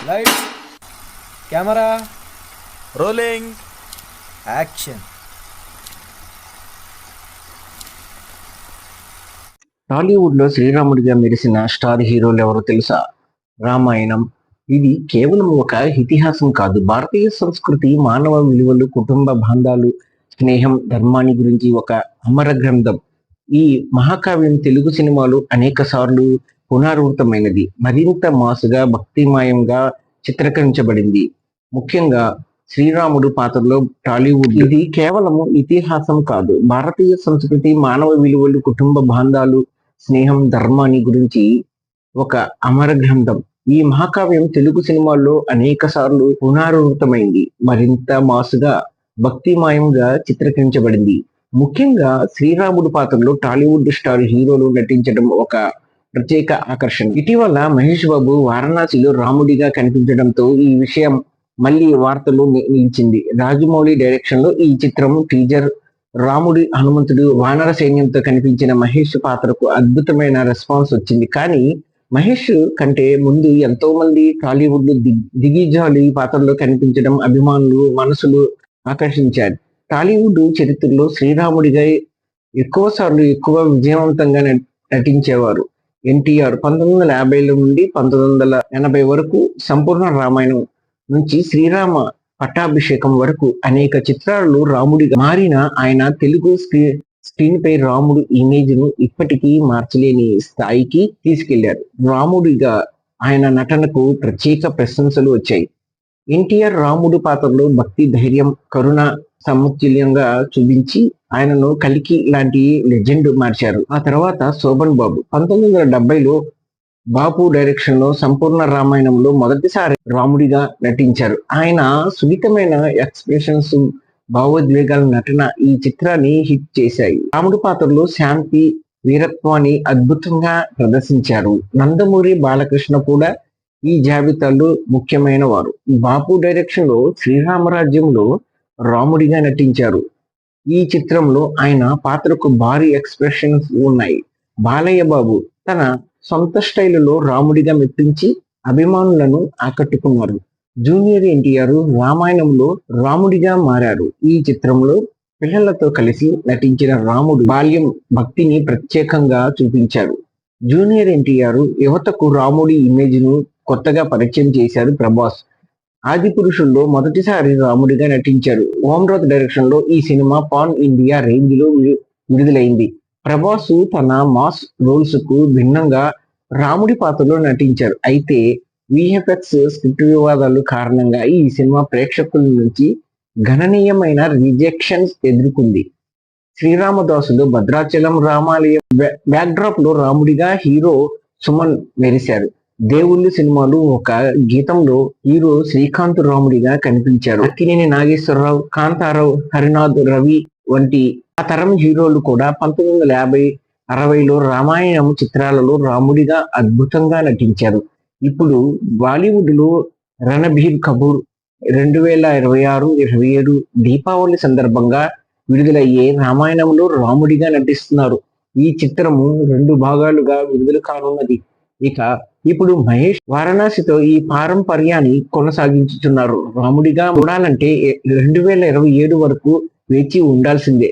Lights, camera, rolling, action. Tollywood లో శ్రీరాముడిగా మెరిసిన star హీరోలు ఎవరో తెలుసా? రామాయణం. ఇది కేవలం ఒక ఇతిహాసం కాదు, భారతీయ సంస్కృతి, మానవ విలువలు, కుటుంబ బంధాలు, స్నేహం, ధర్మాన్ని గురించి ఒక అమర గ్రంథం. ఈ మహాకావ్యం తెలుగు సినిమాలు అనేక సార్లు పునరావృతమైనది, మరింత మాసుగా, భక్తిమయంగా చిత్రీకరించబడింది. ముఖ్యంగా శ్రీరాముడు పాత్రలో టాలీవుడ్ ఇది కేవలం ఇతిహాసం కాదు, భారతీయ సంస్కృతి, మానవ విలువలు, కుటుంబ బాంధాలు, స్నేహం, ధర్మాన్ని గురించి ఒక అమర గ్రంథం. ఈ మహాకావ్యం తెలుగు సినిమాల్లో అనేక సార్లు పునరావృతమైంది, మరింత మాసుగా, భక్తిమయంగా చిత్రీకరించబడింది. ముఖ్యంగా శ్రీరాముడు పాత్రలో టాలీవుడ్ స్టార్ హీరోలు నటించడం ఒక ప్రత్యేక ఆకర్షణ. ఇటీవల మహేష్ బాబు వారణాసిలో రాముడిగా కనిపించడంతో ఈ విషయం మళ్ళీ వార్తలు నిలిచింది. రాజమౌళి డైరెక్షన్ లో ఈ చిత్రం టీజర్ రాముడి, హనుమంతుడు, వానర సైన్యంతో కనిపించిన మహేష్ పాత్రకు అద్భుతమైన రెస్పాన్స్ వచ్చింది. కానీ మహేష్ కంటే ముందు ఎంతో మంది టాలీవుడ్ దిగ్గజాలు ఈ పాత్రలో కనిపించడం అభిమానులు మనసులు ఆకర్షించారు. టాలీవుడ్ చరిత్రలో శ్రీరాముడిగా ఎక్కువ విజయవంతంగా నటించేవారు ఎన్టీఆర్. 1950 నుండి 1980 వరకు సంపూర్ణ రామాయణం నుంచి శ్రీరామ పట్టాభిషేకం వరకు అనేక చిత్రాల్లో రాముడిగా మారిన ఆయన తెలుగు స్క్రీన్ పై రాముడు ఇమేజ్ ను ఇప్పటికీ మార్చలేని స్థాయికి తీసుకెళ్లారు. రాముడిగా ఆయన నటనకు ప్రత్యేక ప్రశంసలు వచ్చాయి. ఎన్టీఆర్ రాముడు పాత్రలో భక్తి, ధైర్యం, కరుణ సమతుల్యంగా చూపించి ఆయనను కల్కి లాంటి లెజెండ్ మార్చారు. ఆ తర్వాత శోభన్ బాబు 1970లో బాపు డైరెక్షన్ లో సంపూర్ణ రామాయణంలో మొదటిసారి రాముడిగా నటించారు. ఆయన సున్నితమైన ఎక్స్ప్రెషన్స్, భావోద్వేగాల నటన ఈ చిత్రాన్ని హిట్ చేశాయి. రాముడి పాత్రలో శాంతి, వీరత్వాన్ని అద్భుతంగా ప్రదర్శించారు. నందమూరి బాలకృష్ణ కూడా ఈ జాబితాలో ముఖ్యమైన వారు. బాపు డైరెక్షన్ లో శ్రీరామరాజ్యంలో రాముడిగా నటించారు. ఈ చిత్రంలో ఆయన పాత్రకు భారీ ఎక్స్ప్రెషన్స్ ఉన్నాయి. బాలయ్య బాబు తన సొంత స్టైలులో రాముడిగా మెప్పించి అభిమానులను ఆకట్టుకున్నారు. జూనియర్ ఎన్టీఆర్ రామాయణంలో రాముడిగా మారారు. ఈ చిత్రంలో పిల్లలతో కలిసి నటించిన రాముడు బాల్యం, భక్తిని ప్రత్యేకంగా చూపించారు. జూనియర్ ఎన్టీఆర్ యువతకు రాముడి ఇమేజ్ ను కొత్తగా పరిచయం చేశారు. ప్రభాస్ ఆది పురుషుల్లో మొదటిసారి రాముడిగా నటించారు. ఓమ్రాజ్ డైరెక్షన్ లో ఈ సినిమా పాన్ ఇండియా రేంజ్ లో విడుదలైంది. ప్రభాస్ తన మాస్ రోల్స్ కు భిన్నంగా రాముడి పాత్రలో నటించారు. అయితే విఎఫ్ఎక్స్ స్క్రిప్ట్ వివాదాలు కారణంగా ఈ సినిమా ప్రేక్షకుల నుంచి గణనీయమైన రిజెక్షన్స్ ఎదుర్కొంది. శ్రీరామదాసులో భద్రాచలం రామాలయం బ్యాక్డ్రాప్ లో రాముడిగా హీరో సుమన్ మెరిశారు. దేవుళ్ళు సినిమాలు ఒక గీతంలో హీరో శ్రీకాంత్ రాముడిగా కనిపించారు. అక్కినేని నాగేశ్వరరావు, కాంతారావు, హరినాథ్, రవి వంటి ఆ తరం హీరోలు కూడా 1950, 60లో రామాయణం చిత్రాలలో రాముడిగా అద్భుతంగా నటించారు. ఇప్పుడు బాలీవుడ్ లో రణబీర్ కపూర్ 2026, 27 దీపావళి సందర్భంగా విడుదలయ్యే రామాయణంలో రాముడిగా నటిస్తున్నారు. ఈ చిత్రము 2 భాగాలుగా విడుదల కానున్నది. ఇక ఇప్పుడు మహేష్ వారణాసితో ఈ పారంపర్యాన్ని కొనసాగించుతున్నారు. రాముడిగా చూడాలంటే 2027 వరకు వేచి ఉండాల్సిందే.